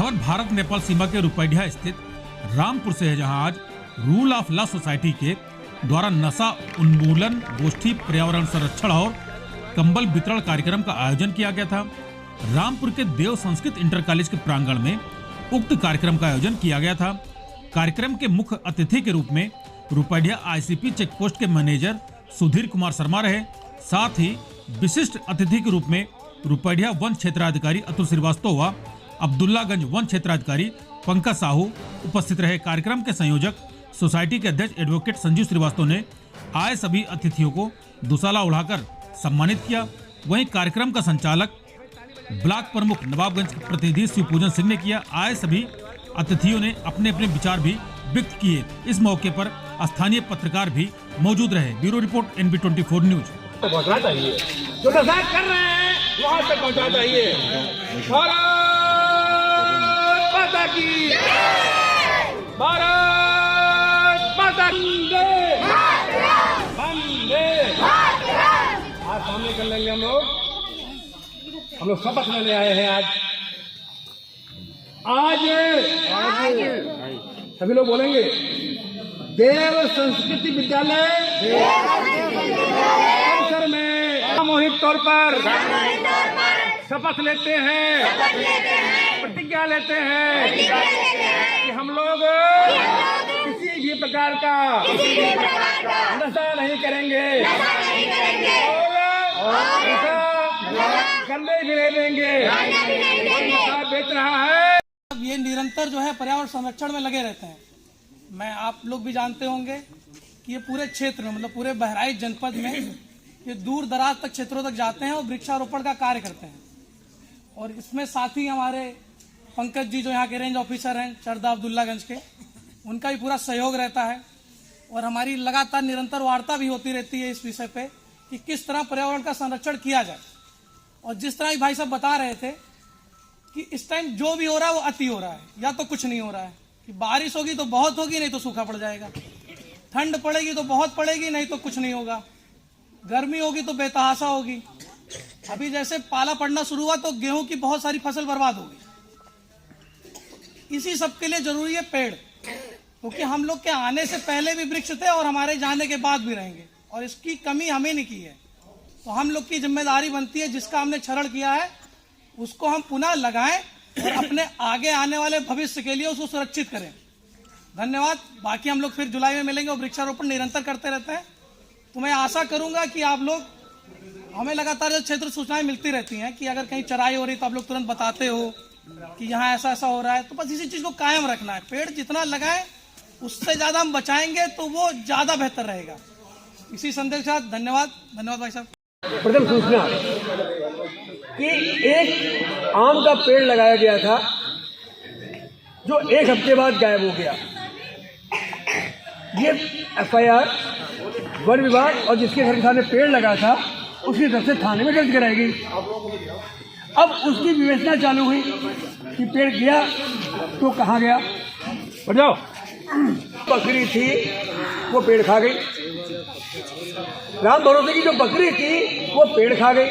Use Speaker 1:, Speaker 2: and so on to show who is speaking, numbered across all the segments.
Speaker 1: खबर भारत नेपाल सीमा के रुपैडिया स्थित रामपुर से है, जहां आज रूल ऑफ लॉ सोसाइटी के द्वारा नशा उन्मूलन गोष्ठी, पर्यावरण संरक्षण और कंबल वितरण कार्यक्रम का आयोजन किया गया था। रामपुर के देव संस्कृत इंटर कॉलेज के प्रांगण में उक्त कार्यक्रम का आयोजन किया गया था। कार्यक्रम के मुख्य अतिथि के रूप में रुपैडिया आईसीपी चेक पोस्ट के मैनेजर सुधीर कुमार शर्मा रहे। साथ ही विशिष्ट अतिथि के रूप में रुपैडिया वन क्षेत्राधिकारी अतुल श्रीवास्तव व अब्दुल्लागंज वन क्षेत्राधिकारी पंकज साहू उपस्थित रहे। कार्यक्रम के संयोजक सोसाइटी के अध्यक्ष एडवोकेट संजीव श्रीवास्तव ने आए सभी अतिथियों को दुशाला उड़ाकर सम्मानित किया। वहीं कार्यक्रम का संचालक ब्लॉक प्रमुख नवाबगंज के प्रतिनिधि शिवपूजन सिंह ने किया। आए सभी अतिथियों ने अपने अपने विचार भी व्यक्त किए। इस मौके पर स्थानीय पत्रकार भी मौजूद रहे। Bureau report NB24 news.
Speaker 2: पहुंचना चाहिए, जो नशा कर रहे हैं वहां तक पहुंचना चाहिए। भारत माता की, भारत माता की, वंदे। आज सामने कर लेंगे हम लोग शपथ लेने आए हैं। आज सभी लोग बोलेंगे, देव संस्कृति विद्यालय परिसर में सामूहिक तौर पर शपथ लेते हैं, प्रतिज्ञा लेते हैं कि हम लोग किसी भी प्रकार का नशा नहीं करेंगे और नशा करने भी नहीं देंगे। नशा बेच रहा है,
Speaker 3: ये निरंतर जो है पर्यावरण संरक्षण में लगे रहते हैं। मैं आप लोग भी जानते होंगे कि ये पूरे क्षेत्र में, मतलब पूरे बहराइच जनपद में ये दूर दराज तक क्षेत्रों तक जाते हैं और वृक्षारोपण का कार्य करते हैं। और इसमें साथ ही हमारे पंकज जी जो यहाँ के रेंज ऑफिसर हैं चरदा अब्दुल्लागंज के, उनका भी पूरा सहयोग रहता है। और हमारी लगातार निरंतर वार्ता भी होती रहती है इस विषय पे कि किस तरह पर्यावरण का संरक्षण किया जाए। और जिस तरह भाई साहब बता रहे थे कि इस टाइम जो भी हो रहा है वो अति हो रहा है, या तो कुछ नहीं हो रहा है कि बारिश होगी तो बहुत होगी, नहीं तो सूखा पड़ जाएगा। ठंड पड़ेगी तो बहुत पड़ेगी, नहीं तो कुछ नहीं होगा। गर्मी होगी तो बेतहाशा होगी। अभी जैसे पाला पड़ना शुरू हुआ तो गेहूं की बहुत सारी फसल बर्बाद होगी। इसी सब के लिए जरूरी है पेड़, क्योंकि हम लोग के आने से पहले भी वृक्ष थे और हमारे जाने के बाद भी रहेंगे, और इसकी कमी हमें नहीं की है। तो हम लोग की जिम्मेदारी बनती है, जिसका हमने क्षरण किया है उसको हम पुनः लगाएं और अपने आगे आने वाले भविष्य के लिए उसको सुरक्षित करें। धन्यवाद। बाकी हम लोग फिर जुलाई में मिलेंगे और वृक्षारोपण निरंतर करते रहते हैं। तो मैं आशा करूंगा कि आप लोग, हमें लगातार जो क्षेत्र सूचनाएं मिलती रहती हैं कि अगर कहीं चराई हो रही तो आप लोग तुरंत बताते हो कि यहाँ ऐसा ऐसा हो रहा है। तो बस इसी चीज को कायम रखना है। पेड़ जितना लगाएं उससे ज्यादा हम बचाएंगे तो वो ज्यादा बेहतर रहेगा। इसी संदेश के साथ धन्यवाद। धन्यवाद भाई साहब।
Speaker 2: प्रथम सूचना कि एक आम का पेड़ लगाया गया था जो एक हफ्ते बाद गायब हो गया। ये FIR वन विभाग और जिसके घर के सामने पेड़ लगा था उसकी तरफ से थाने में दर्ज कराई गई। अब उसकी विवेचना चालू हुई कि पेड़ गया तो कहाँ गया। बढ़ जाओ। बकरी थी वो पेड़ खा गई। राम भरोसे की जो बकरी थी वो पेड़ खा गई।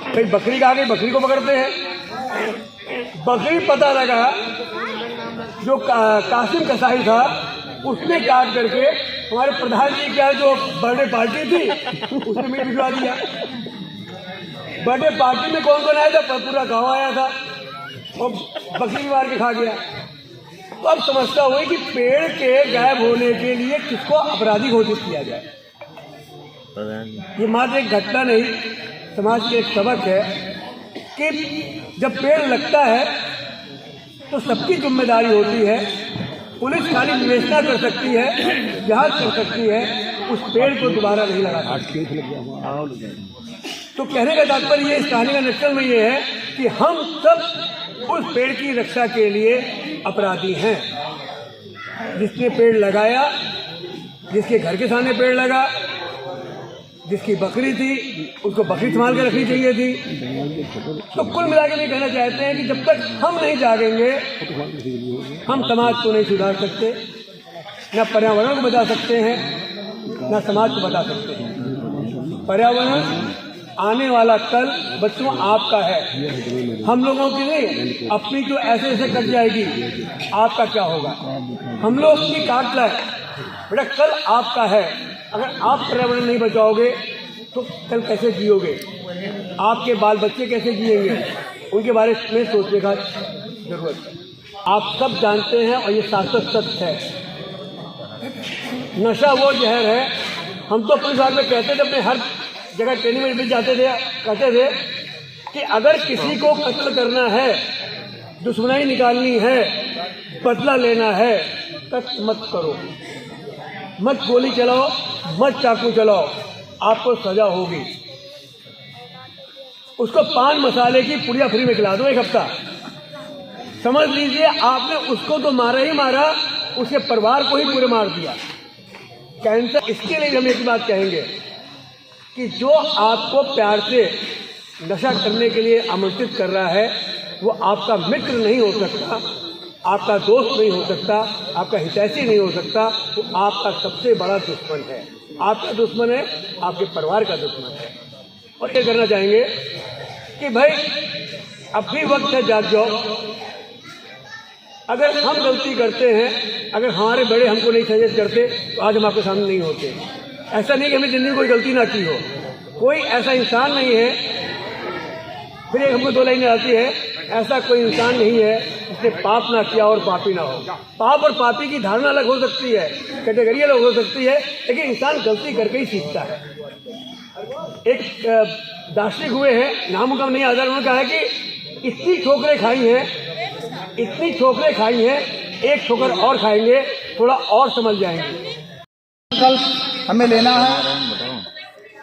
Speaker 2: भाई बकरी खा गई, बकरी को पकड़ते हैं। बकरी पता लगा जो कासिम कसाई था उसने काट करके हमारे प्रधान जी का जो बर्थडे पार्टी थी उसने मीट भिजवा दिया। बर्थडे पार्टी में कौन कौन आया था? पूरा गांव आया था और बकरी मार के खा गया। तो अब समस्या हुई कि पेड़ के गायब होने के लिए किसको अपराधी घोषित किया जाए। ये मात्र एक घटना नहीं, समाज की एक सबक है कि जब पेड़ लगता है तो सबकी जिम्मेदारी होती है। पुलिस खाली विवेचना कर सकती है, जांच कर सकती है, उस पेड़ को दोबारा नहीं लगा सकती। तो कहने का तात्पर्य ये, इस कहानी का निष्कर्ष में ये है कि हम सब उस पेड़ की रक्षा के लिए अपराधी हैं। जिसने पेड़ लगाया, जिसके घर के सामने पेड़ लगा, जिसकी बकरी थी उसको बकरी संभाल के रखनी चाहिए थी। तो कुल मिलाकर ये कहना चाहते हैं कि जब तक हम नहीं जागेंगे हम समाज को नहीं सुधार सकते, न पर्यावरण को बचा सकते हैं, न समाज को बचा सकते हैं। पर्यावरण आने वाला कल बच्चों आपका है, हम लोगों की नहीं। अपनी तो ऐसे ऐसे कट जाएगी, आपका क्या होगा? हम लोग अपनी काट लाए, बेटा कल आपका है। अगर आप पर्यावरण नहीं बचाओगे तो कल कैसे जियोगे? आपके बाल बच्चे कैसे जिएंगे? उनके बारे में सोचने का जरूरत है। आप सब जानते हैं और ये शाश्वत सत्य है, नशा वो जहर है। हम तो पुलिस में कहते थे, अपने हर जगह ट्रेनिंग में भी जाते थे, कहते थे कि अगर किसी को कत्ल करना है, दुश्मनी निकालनी है, बदला लेना है, तक मत करो, मत गोली चलाओ, मत चाकू चलाओ, आपको सजा होगी। उसको पान मसाले की पुड़िया फ्री में खिला दो 1 हफ्ता, समझ लीजिए आपने उसको तो मारा ही मारा, उसके परिवार को ही पूरे मार दिया। कैंसर, इसके लिए हम एक बात कहेंगे कि जो आपको प्यार से नशा करने के लिए आमंत्रित कर रहा है वो आपका मित्र नहीं हो सकता, आपका दोस्त नहीं हो सकता, आपका हितैषी नहीं हो सकता, वो आपका सबसे बड़ा दुश्मन है। आपका दुश्मन है, आपके परिवार का दुश्मन है। और ये करना चाहेंगे कि भाई अब भी वक्त है, जाग जाओ। अगर हम गलती करते हैं, अगर हमारे बड़े हमको नहीं सजेस्ट करते तो आज हम आपके सामने नहीं होते। ऐसा नहीं कि हमें जिंदगी में कोई गलती ना की हो, कोई ऐसा इंसान नहीं है। फिर एक हमको 2 लाइनें आती है, ऐसा कोई इंसान नहीं है जिसने पाप ना किया और पापी ना हो। पाप और पापी की धारणा अलग हो सकती है, कैटेगरी अलग हो सकती है, लेकिन इंसान गलती करके ही सीखता है। एक दार्शनिक हुए हैं, नाम उनका नहीं आता, उन्होंने कहा है कि इतनी ठोकरें खाई हैं, इतनी ठोकरें खाई हैं, एक ठोकर और खाएंगे, थोड़ा और समझ जाएंगे।
Speaker 4: संकल्प हमें लेना है।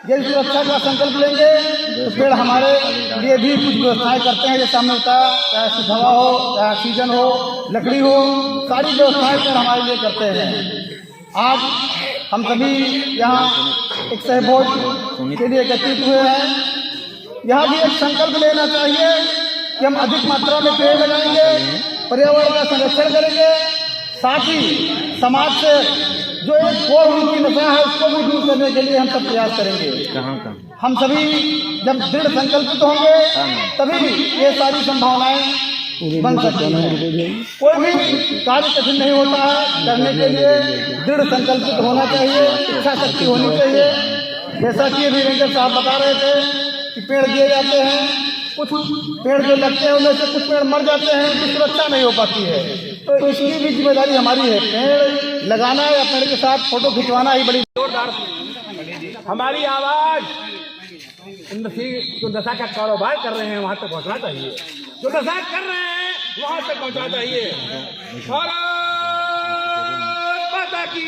Speaker 4: यदि सुरक्षा का संकल्प लेंगे तो पेड़ हमारे लिए भी कुछ व्यवस्थाएं करते हैं, जैसे हमने बताया, चाहे शुद्ध हवा हो, चाहे ऑक्सीजन हो, लकड़ी हो, सारी व्यवस्थाएं पेड़ हमारे लिए करते हैं। आज हम सभी यहाँ एक सहभोज के लिए एकत्रित हुए हैं। यहाँ भी एक संकल्प लेना चाहिए कि हम अधिक मात्रा में पेड़ लगाएंगे, पर्यावरण का संरक्षण करेंगे, साथ ही समाज से जो एक कोर की नशा है उसको भी दूर करने के लिए हम सब प्रयास करेंगे। हम सभी जब दृढ़ संकल्पित होंगे तभी ये सारी संभावनाएं बन सकती हैं। कोई भी कार्य कठिन नहीं होता है, करने के लिए दृढ़ संकल्पित होना चाहिए, इच्छा शक्ति होनी चाहिए। जैसा कि अभी रेंजर साहब बता रहे थे कि पेड़ दिए जाते हैं, कुछ पेड़ जो लगते हैं उनमें से कुछ पेड़ मर जाते हैं, उनकी सुरक्षा नहीं हो पाती है, तो इसकी भी जिम्मेदारी हमारी है। पेड़ लगाना या पेड़ के साथ फोटो खिंचवाना ही बड़ी
Speaker 2: जोरदार हमारी आवाज जो नशा का कारोबार कर रहे हैं वहां तक पहुंचना चाहिए, जो नशा कर रहे हैं वहां तक पहुंचना चाहिए। भारत माता की